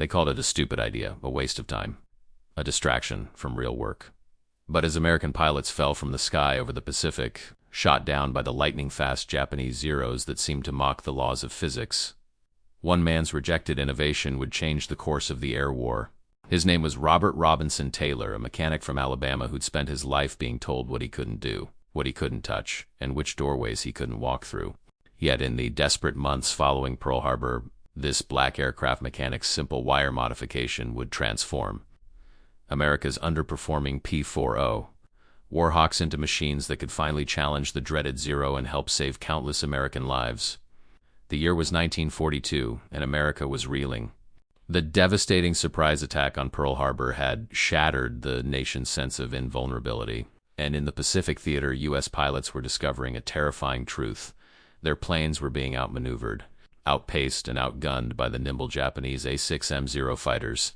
They called it a stupid idea, a waste of time, a distraction from real work. But as American pilots fell from the sky over the Pacific, shot down by the lightning-fast Japanese Zeros that seemed to mock the laws of physics, one man's rejected innovation would change the course of the air war. His name was Robert Robinson Taylor, a mechanic from Alabama who'd spent his life being told what he couldn't do, what he couldn't touch, and which doorways he couldn't walk through. Yet in the desperate months following Pearl Harbor, this black aircraft mechanic's simple wire modification would transform America's underperforming P-40 Warhawks into machines that could finally challenge the dreaded Zero and help save countless American lives. The year was 1942, and America was reeling. The devastating surprise attack on Pearl Harbor had shattered the nation's sense of invulnerability, and in the Pacific theater, U.S. pilots were discovering a terrifying truth. Their planes were being outmaneuvered, outpaced and outgunned by the nimble Japanese A-6M0 fighters.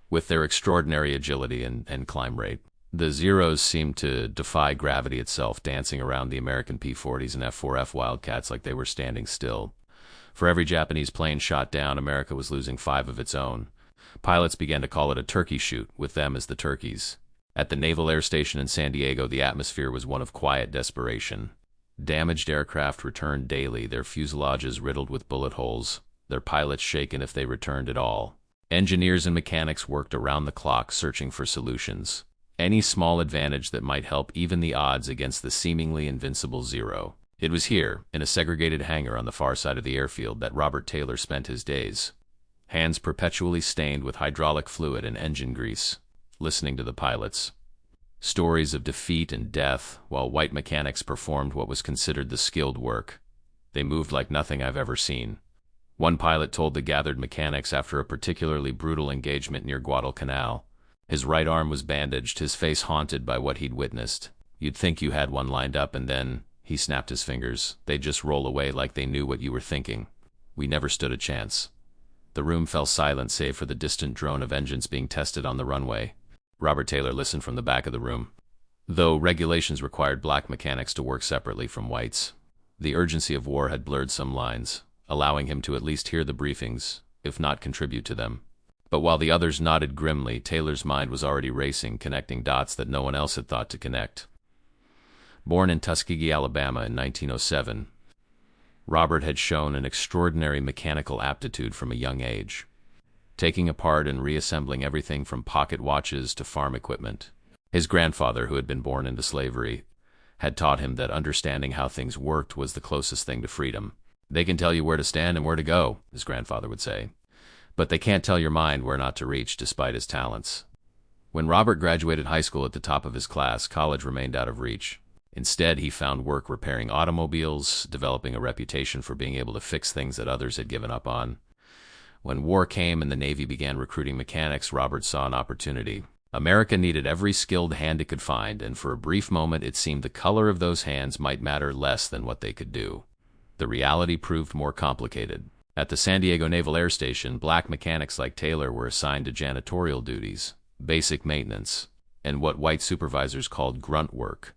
With their extraordinary agility and climb rate, the Zeros seemed to defy gravity itself, dancing around the American P-40s and F-4F Wildcats like they were standing still. For every Japanese plane shot down, America was losing 5 of its own. Pilots began to call it a turkey shoot, with them as the turkeys. At the Naval Air Station in San Diego, the atmosphere was one of quiet desperation. Damaged aircraft returned daily, their fuselages riddled with bullet holes, their pilots shaken if they returned at all. Engineers and mechanics worked around the clock searching for solutions. Any small advantage that might help even the odds against the seemingly invincible Zero. It was here, in a segregated hangar on the far side of the airfield, that Robert Taylor spent his days. Hands perpetually stained with hydraulic fluid and engine grease, listening to the pilots. Stories of defeat and death, while white mechanics performed what was considered the skilled work. They moved like nothing I've ever seen. One pilot told the gathered mechanics after a particularly brutal engagement near Guadalcanal. His right arm was bandaged, his face haunted by what he'd witnessed. You'd think you had one lined up, and then, he snapped his fingers, they'd just roll away like they knew what you were thinking. We never stood a chance. The room fell silent save for the distant drone of engines being tested on the runway. Robert Taylor listened from the back of the room. Though regulations required black mechanics to work separately from whites, the urgency of war had blurred some lines, allowing him to at least hear the briefings, if not contribute to them. But while the others nodded grimly, Taylor's mind was already racing, connecting dots that no one else had thought to connect. Born in Tuskegee, Alabama in 1907, Robert had shown an extraordinary mechanical aptitude from a young age, taking apart and reassembling everything from pocket watches to farm equipment. His grandfather, who had been born into slavery, had taught him that understanding how things worked was the closest thing to freedom. They can tell you where to stand and where to go, his grandfather would say, but they can't tell your mind where not to reach, despite his talents. When Robert graduated high school at the top of his class, college remained out of reach. Instead, he found work repairing automobiles, developing a reputation for being able to fix things that others had given up on. When war came and the Navy began recruiting mechanics, Robert saw an opportunity. America needed every skilled hand it could find, and for a brief moment it seemed the color of those hands might matter less than what they could do. The reality proved more complicated. At the San Diego Naval Air Station, black mechanics like Taylor were assigned to janitorial duties, basic maintenance, and what white supervisors called grunt work.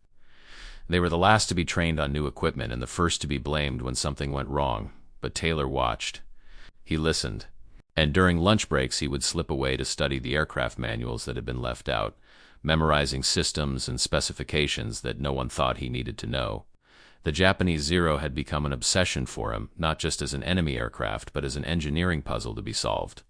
They were the last to be trained on new equipment and the first to be blamed when something went wrong, but Taylor watched. He listened, and during lunch breaks he would slip away to study the aircraft manuals that had been left out, memorizing systems and specifications that no one thought he needed to know. The Japanese Zero had become an obsession for him, not just as an enemy aircraft, but as an engineering puzzle to be solved.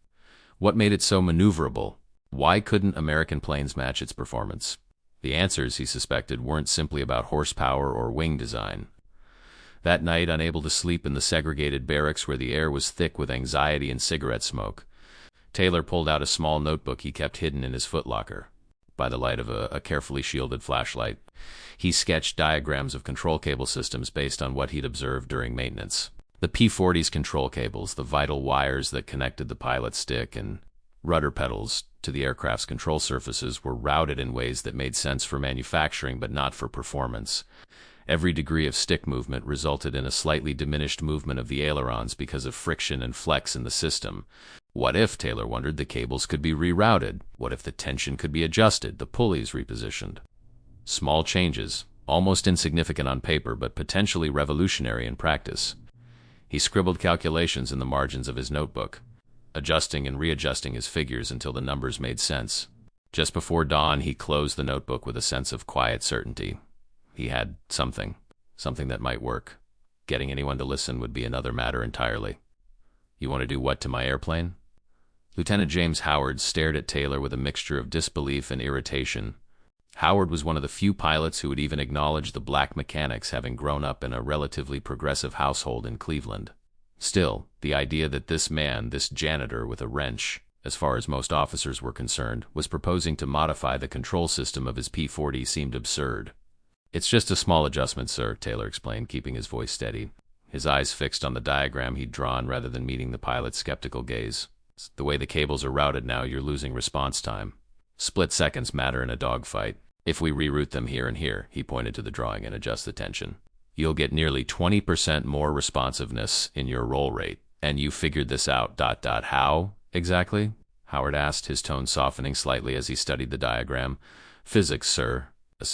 What made it so maneuverable? Why couldn't American planes match its performance? The answers, he suspected, weren't simply about horsepower or wing design. That night, unable to sleep in the segregated barracks where the air was thick with anxiety and cigarette smoke, Taylor pulled out a small notebook he kept hidden in his footlocker. By the light of a carefully shielded flashlight, he sketched diagrams of control cable systems based on what he'd observed during maintenance. The P-40's control cables, the vital wires that connected the pilot's stick and rudder pedals to the aircraft's control surfaces, were routed in ways that made sense for manufacturing but not for performance. Every degree of stick movement resulted in a slightly diminished movement of the ailerons because of friction and flex in the system. What if, Taylor wondered, the cables could be rerouted? What if the tension could be adjusted, the pulleys repositioned? Small changes, almost insignificant on paper but potentially revolutionary in practice. He scribbled calculations in the margins of his notebook. adjusting and readjusting his figures until the numbers made sense. Just before dawn, he closed the notebook with a sense of quiet certainty. He had something that might work. Getting anyone to listen would be another matter entirely. "You want to do what to my airplane?" Lieutenant James Howard stared at Taylor with a mixture of disbelief and irritation. Howard was one of the few pilots who would even acknowledge the black mechanics, having grown up in a relatively progressive household in Cleveland. Still, the idea that this man, this janitor with a wrench, as far as most officers were concerned, was proposing to modify the control system of his P-40 seemed absurd. "It's just a small adjustment, sir," Taylor explained, keeping his voice steady, his eyes fixed on the diagram he'd drawn rather than meeting the pilot's skeptical gaze. "The way the cables are routed now, you're losing response time. Split seconds matter in a dogfight. If we reroute them here and here," he pointed to the drawing, "and adjust the tension, you'll get nearly 20% more responsiveness in your roll rate. And you figured this out, ... How, exactly?" Howard asked, his tone softening slightly as he studied the diagram. "Physics, sir.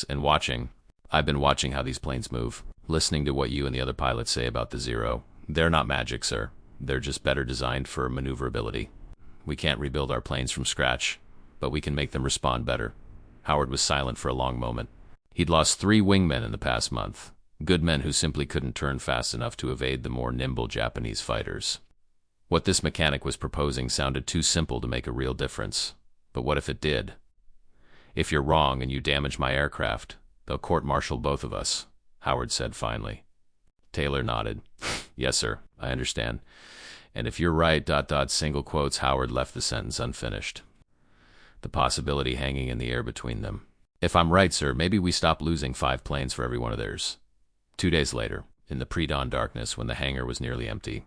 And watching. I've been watching how these planes move, listening to what you and the other pilots say about the Zero. They're not magic, sir. They're just better designed for maneuverability. We can't rebuild our planes from scratch, but we can make them respond better." Howard was silent for a long moment. He'd lost 3 wingmen in the past month, good men who simply couldn't turn fast enough to evade the more nimble Japanese fighters. What this mechanic was proposing sounded too simple to make a real difference. But what if it did? "If you're wrong and you damage my aircraft, they'll court-martial both of us," Howard said finally. Taylor nodded. "Yes, sir, I understand. And if you're right, ... single quotes," Howard left the sentence unfinished, the possibility hanging in the air between them. "If I'm right, sir, maybe we stop losing 5 planes for every one of theirs." 2 days later, in the pre-dawn darkness when the hangar was nearly empty,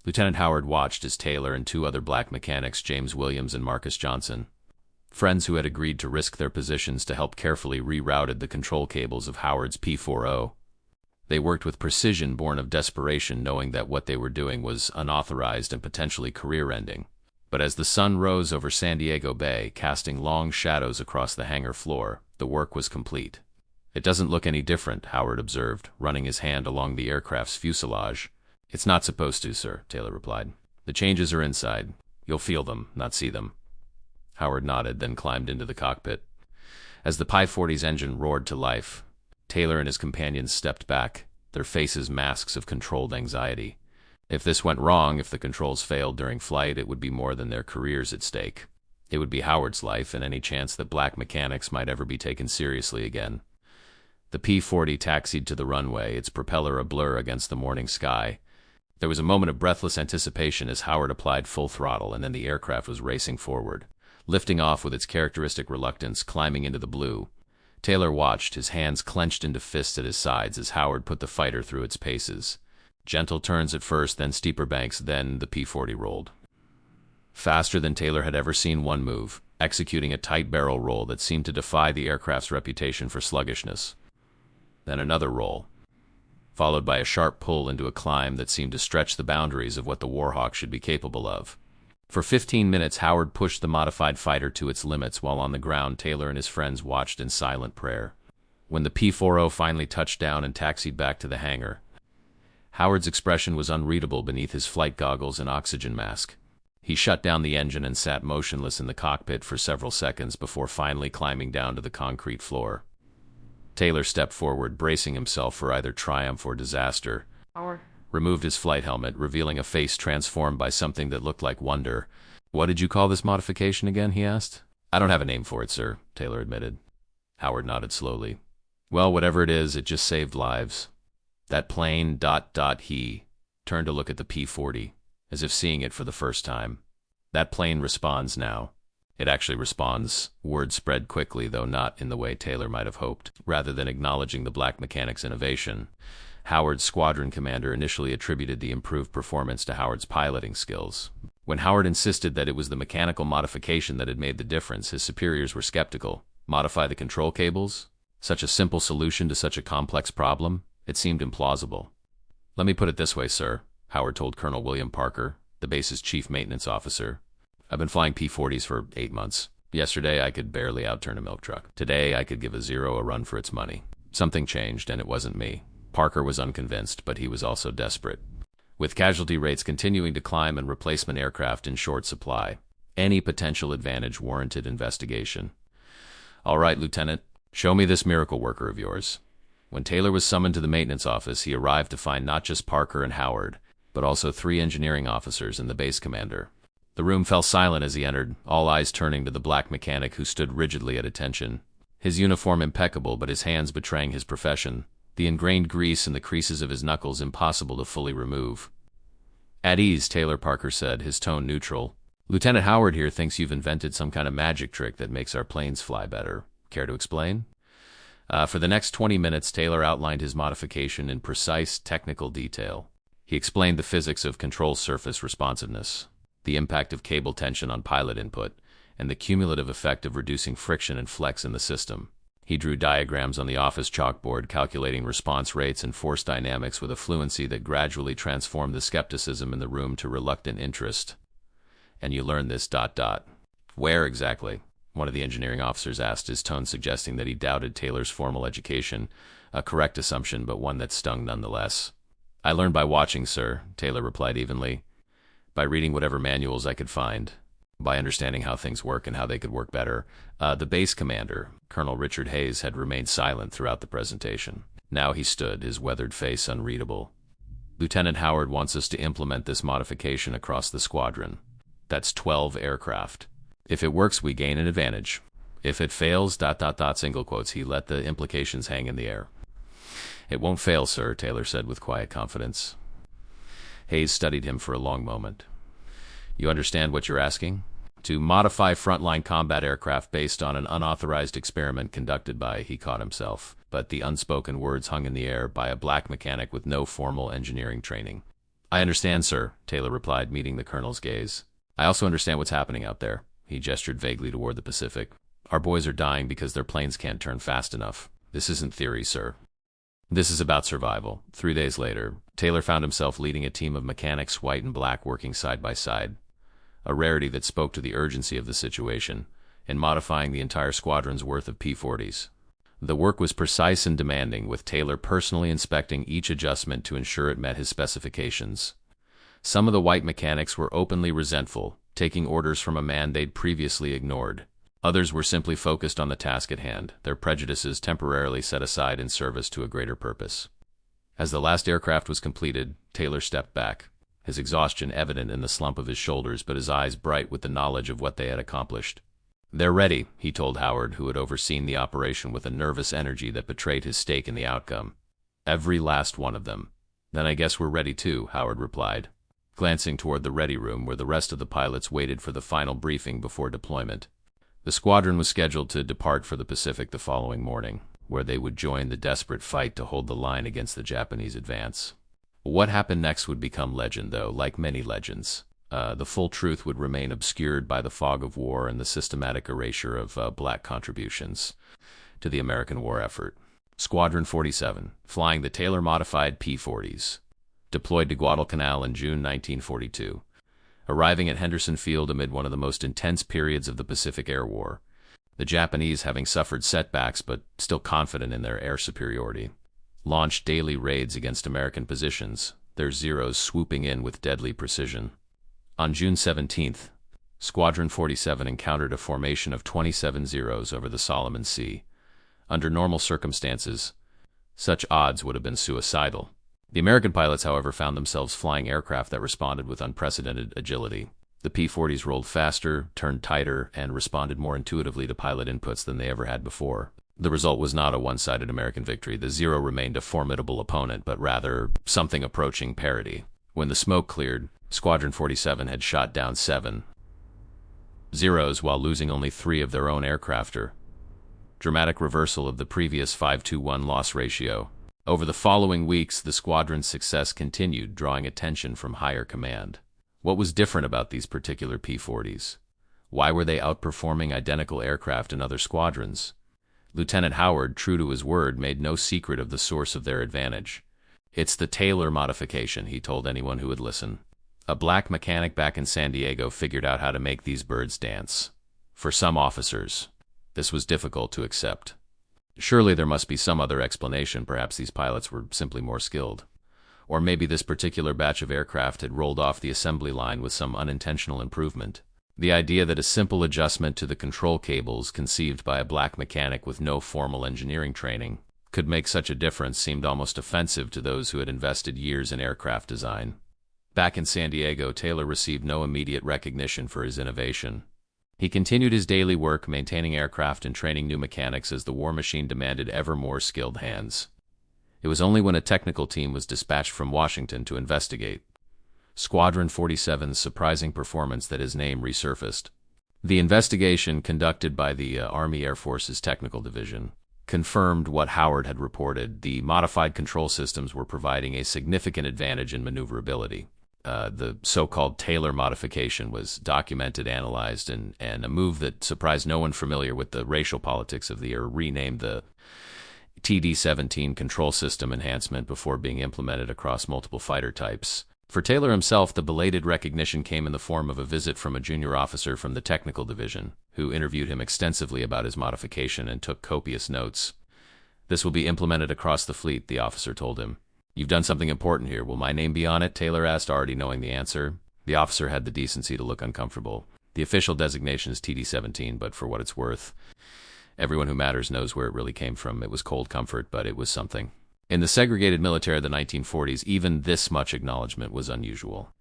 Lieutenant Howard watched as Taylor and 2 other black mechanics, James Williams and Marcus Johnson, friends who had agreed to risk their positions to help, carefully rerouted the control cables of Howard's P-40. They worked with precision born of desperation, knowing that what they were doing was unauthorized and potentially career-ending. But as the sun rose over San Diego Bay, casting long shadows across the hangar floor, the work was complete. "It doesn't look any different," Howard observed, running his hand along the aircraft's fuselage. "It's not supposed to, sir," Taylor replied. "The changes are inside. You'll feel them, not see them." Howard nodded, then climbed into the cockpit. As the P-40's engine roared to life, Taylor and his companions stepped back, their faces masks of controlled anxiety. If this went wrong, if the controls failed during flight, it would be more than their careers at stake. It would be Howard's life and any chance that black mechanics might ever be taken seriously again. The P-40 taxied to the runway, its propeller a blur against the morning sky. There was a moment of breathless anticipation as Howard applied full throttle, and then the aircraft was racing forward, lifting off with its characteristic reluctance, climbing into the blue. Taylor watched, his hands clenched into fists at his sides as Howard put the fighter through its paces. Gentle turns at first, then steeper banks, then the P-40 rolled. Faster than Taylor had ever seen one move, executing a tight barrel roll that seemed to defy the aircraft's reputation for sluggishness. Then another roll, followed by a sharp pull into a climb that seemed to stretch the boundaries of what the Warhawk should be capable of. For 15 minutes, Howard pushed the modified fighter to its limits, while on the ground, Taylor and his friends watched in silent prayer. When the P-40 finally touched down and taxied back to the hangar, Howard's expression was unreadable beneath his flight goggles and oxygen mask. He shut down the engine and sat motionless in the cockpit for several seconds before finally climbing down to the concrete floor. Taylor stepped forward, bracing himself for either triumph or disaster. Howard Removed his flight helmet, revealing a face transformed by something that looked like wonder. "What did you call this modification again?" he asked. "I don't have a name for it, sir," Taylor admitted. Howard nodded slowly. "Well, whatever it is, it just saved lives. That plane, ... He turned to look at the P-40, as if seeing it for the first time. "That plane responds now. It actually responds." Word spread quickly, though not in the way Taylor might have hoped. Rather than acknowledging the black mechanic's innovation, Howard's squadron commander initially attributed the improved performance to Howard's piloting skills. When Howard insisted that it was the mechanical modification that had made the difference, his superiors were skeptical. Modify the control cables? Such a simple solution to such a complex problem? It seemed implausible. "Let me put it this way, sir," Howard told Colonel William Parker, the base's chief maintenance officer. "I've been flying P-40s for 8 months. Yesterday, I could barely outturn a milk truck. Today, I could give a Zero a run for its money. Something changed, and it wasn't me." Parker was unconvinced, but he was also desperate. with casualty rates continuing to climb and replacement aircraft in short supply. Any potential advantage warranted investigation. "All right, Lieutenant, show me this miracle worker of yours." When Taylor was summoned to the maintenance office, he arrived to find not just Parker and Howard, but also 3 engineering officers and the base commander. The room fell silent as he entered, all eyes turning to the black mechanic who stood rigidly at attention. His uniform impeccable, but his hands betraying his profession, the ingrained grease and the creases of his knuckles impossible to fully remove. "At ease," Taylor Parker said, his tone neutral. "Lieutenant Howard here thinks you've invented some kind of magic trick that makes our planes fly better. Care to explain?" For the next 20 minutes, Taylor outlined his modification in precise, technical detail. He explained the physics of control surface responsiveness, the impact of cable tension on pilot input, and the cumulative effect of reducing friction and flex in the system. He drew diagrams on the office chalkboard, calculating response rates and force dynamics with a fluency that gradually transformed the skepticism in the room to reluctant interest. "And you learned this ... Where exactly?" one of the engineering officers asked, his tone suggesting that he doubted Taylor's formal education, a correct assumption, but one that stung nonetheless. "I learned by watching, sir," Taylor replied evenly. "By reading whatever manuals I could find, by understanding how things work and how they could work better." The base commander, Colonel Richard Hayes, had remained silent throughout the presentation. Now he stood, his weathered face unreadable. "Lieutenant Howard wants us to implement this modification across the squadron. That's 12 aircraft. If it works, we gain an advantage. If it fails, ... single quotes, he let the implications hang in the air. "It won't fail, sir," Taylor said with quiet confidence. Hayes studied him for a long moment. "You understand what you're asking? To modify frontline combat aircraft based on an unauthorized experiment conducted by," he caught himself, but the unspoken words hung in the air, "by a black mechanic with no formal engineering training." "I understand, sir," Taylor replied, meeting the colonel's gaze. "I also understand what's happening out there." He gestured vaguely toward the Pacific. "Our boys are dying because their planes can't turn fast enough. This isn't theory, sir. This is about survival." 3 days later, Taylor found himself leading a team of mechanics, white and black, working side by side, a rarity that spoke to the urgency of the situation, in modifying the entire squadron's worth of P-40s. The work was precise and demanding, with Taylor personally inspecting each adjustment to ensure it met his specifications. Some of the white mechanics were openly resentful, taking orders from a man they'd previously ignored. Others were simply focused on the task at hand, their prejudices temporarily set aside in service to a greater purpose. As the last aircraft was completed, Taylor stepped back, his exhaustion evident in the slump of his shoulders, but his eyes bright with the knowledge of what they had accomplished. "They're ready," he told Howard, who had overseen the operation with a nervous energy that betrayed his stake in the outcome. "Every last one of them." "Then I guess we're ready too," Howard replied, glancing toward the ready room where the rest of the pilots waited for the final briefing before deployment. The squadron was scheduled to depart for the Pacific the following morning, where they would join the desperate fight to hold the line against the Japanese advance. What happened next would become legend, though, like many legends. The full truth would remain obscured by the fog of war and the systematic erasure of black contributions to the American war effort. Squadron 47, flying the Taylor-modified P-40s, deployed to Guadalcanal in June 1942, arriving at Henderson Field amid one of the most intense periods of the Pacific Air War, the Japanese having suffered setbacks but still confident in their air superiority, launched daily raids against American positions, their Zeros swooping in with deadly precision. On June 17th, Squadron 47 encountered a formation of 27 Zeros over the Solomon Sea. Under normal circumstances, such odds would have been suicidal. The American pilots, however, found themselves flying aircraft that responded with unprecedented agility. The P-40s rolled faster, turned tighter, and responded more intuitively to pilot inputs than they ever had before. The result was not a one-sided American victory. The Zero remained a formidable opponent, but rather something approaching parity. When the smoke cleared, Squadron 47 had shot down 7 Zeros while losing only 3 of their own aircraft. Dramatic reversal of the previous 5-to-1 loss ratio. Over the following weeks, the squadron's success continued, drawing attention from higher command. What was different about these particular P-40s? Why were they outperforming identical aircraft in other squadrons? Lieutenant Howard, true to his word, made no secret of the source of their advantage. "It's the Taylor modification," he told anyone who would listen. "A black mechanic back in San Diego figured out how to make these birds dance." For some officers, this was difficult to accept. Surely there must be some other explanation. Perhaps these pilots were simply more skilled. Or maybe this particular batch of aircraft had rolled off the assembly line with some unintentional improvement. The idea that a simple adjustment to the control cables conceived by a black mechanic with no formal engineering training could make such a difference seemed almost offensive to those who had invested years in aircraft design. Back in San Diego, Taylor received no immediate recognition for his innovation. He continued his daily work maintaining aircraft and training new mechanics as the war machine demanded ever more skilled hands. It was only when a technical team was dispatched from Washington to investigate Squadron 47's surprising performance that his name resurfaced. The investigation, conducted by the Army Air Force's Technical Division, confirmed what Howard had reported. The modified control systems were providing a significant advantage in maneuverability. The so-called Taylor modification was documented, analyzed, and a move that surprised no one familiar with the racial politics of the era, renamed the TD-17 control system enhancement before being implemented across multiple fighter types. For Taylor himself, the belated recognition came in the form of a visit from a junior officer from the Technical Division, who interviewed him extensively about his modification and took copious notes. "This will be implemented across the fleet," the officer told him. "You've done something important here. Will my name be on it?" Taylor asked, already knowing the answer. The officer had the decency to look uncomfortable. "The official designation is TD-17, but for what it's worth, everyone who matters knows where it really came from. It was cold comfort, but it was something." In the segregated military of the 1940s, even this much acknowledgement was unusual.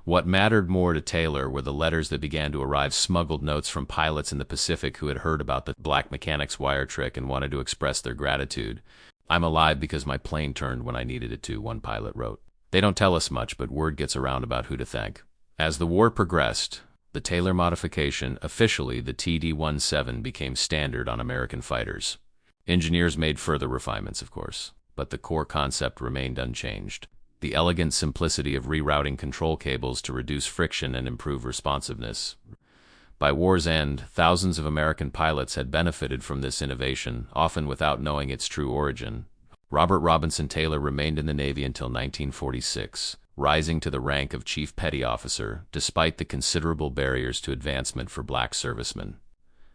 What mattered more to Taylor were the letters that began to arrive, smuggled notes from pilots in the Pacific who had heard about the black mechanic's wire trick and wanted to express their gratitude. "I'm alive because my plane turned when I needed it to," one pilot wrote. "They don't tell us much, but word gets around about who to thank." As the war progressed, the Taylor modification, officially the TD-17, became standard on American fighters. Engineers made further refinements, of course, but the core concept remained unchanged. The elegant simplicity of rerouting control cables to reduce friction and improve responsiveness. By war's end, thousands of American pilots had benefited from this innovation, often without knowing its true origin. Robert Robinson Taylor remained in the Navy until 1946, rising to the rank of Chief Petty Officer, despite the considerable barriers to advancement for black servicemen.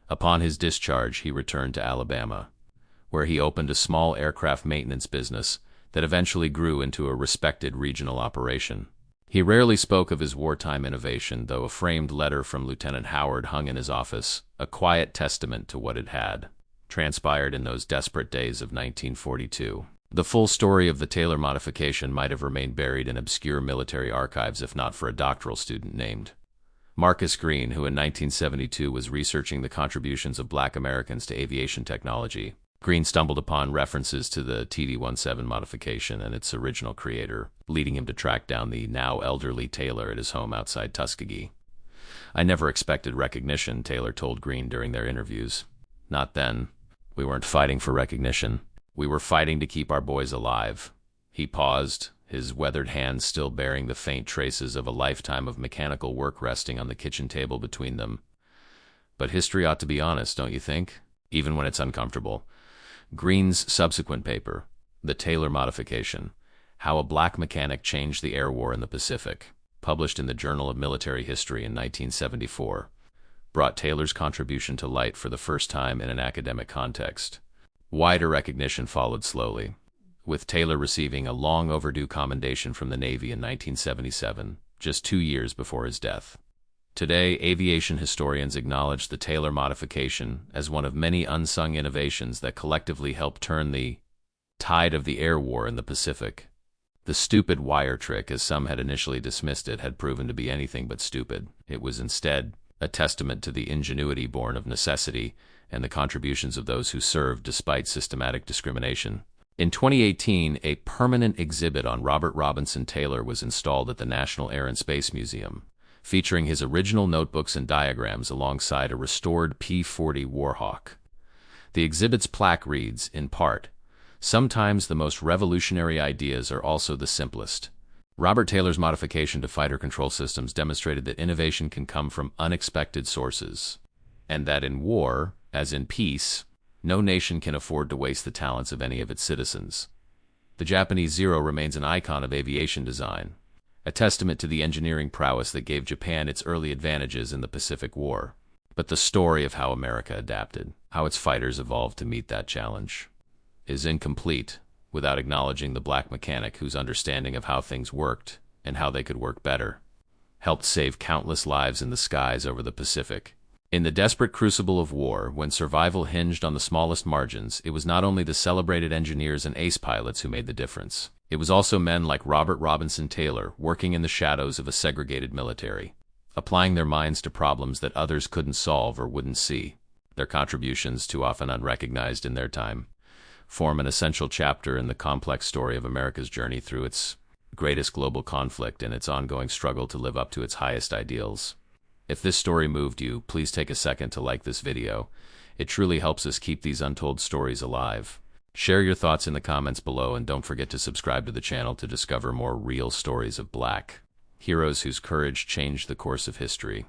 Upon his discharge, he returned to Alabama, where he opened a small aircraft maintenance business that eventually grew into a respected regional operation. He rarely spoke of his wartime innovation, though a framed letter from Lieutenant Howard hung in his office, a quiet testament to what had transpired in those desperate days of 1942. The full story of the Taylor modification might have remained buried in obscure military archives if not for a doctoral student named Marcus Green, who in 1972 was researching the contributions of black Americans to aviation technology. Green stumbled upon references to the TD-17 modification and its original creator, leading him to track down the now elderly Taylor at his home outside Tuskegee. "I never expected recognition," Taylor told Green during their interviews. "Not then. We weren't fighting for recognition. We were fighting to keep our boys alive." He paused, his weathered hands still bearing the faint traces of a lifetime of mechanical work resting on the kitchen table between them. "But history ought to be honest, don't you think? Even when it's uncomfortable." Green's subsequent paper, The Taylor Modification, How a Black Mechanic Changed the Air War in the Pacific, published in the Journal of Military History in 1974, brought Taylor's contribution to light for the first time in an academic context. Wider recognition followed slowly, with Taylor receiving a long overdue commendation from the Navy in 1977, just 2 years before his death. Today, aviation historians acknowledge the Taylor modification as one of many unsung innovations that collectively helped turn the tide of the air war in the Pacific. The stupid wire trick, as some had initially dismissed it, had proven to be anything but stupid. It was instead a testament to the ingenuity born of necessity and the contributions of those who served despite systematic discrimination. In 2018, a permanent exhibit on Robert Robinson Taylor was installed at the National Air and Space Museum, featuring his original notebooks and diagrams alongside a restored P-40 Warhawk. The exhibit's plaque reads, in part, "Sometimes the most revolutionary ideas are also the simplest." Robert Taylor's modification to fighter control systems demonstrated that innovation can come from unexpected sources, and that in war, as in peace, no nation can afford to waste the talents of any of its citizens. The Japanese Zero remains an icon of aviation design, a testament to the engineering prowess that gave Japan its early advantages in the Pacific War. But the story of how America adapted, how its fighters evolved to meet that challenge, is incomplete without acknowledging the black mechanic whose understanding of how things worked and how they could work better helped save countless lives in the skies over the Pacific. In the desperate crucible of war, when survival hinged on the smallest margins, it was not only the celebrated engineers and ace pilots who made the difference. It was also men like Robert Robinson Taylor working in the shadows of a segregated military, applying their minds to problems that others couldn't solve or wouldn't see. Their contributions, too often unrecognized in their time, form an essential chapter in the complex story of America's journey through its greatest global conflict and its ongoing struggle to live up to its highest ideals. If this story moved you, please take a second to like this video. It truly helps us keep these untold stories alive. Share your thoughts in the comments below, and don't forget to subscribe to the channel to discover more real stories of black heroes whose courage changed the course of history.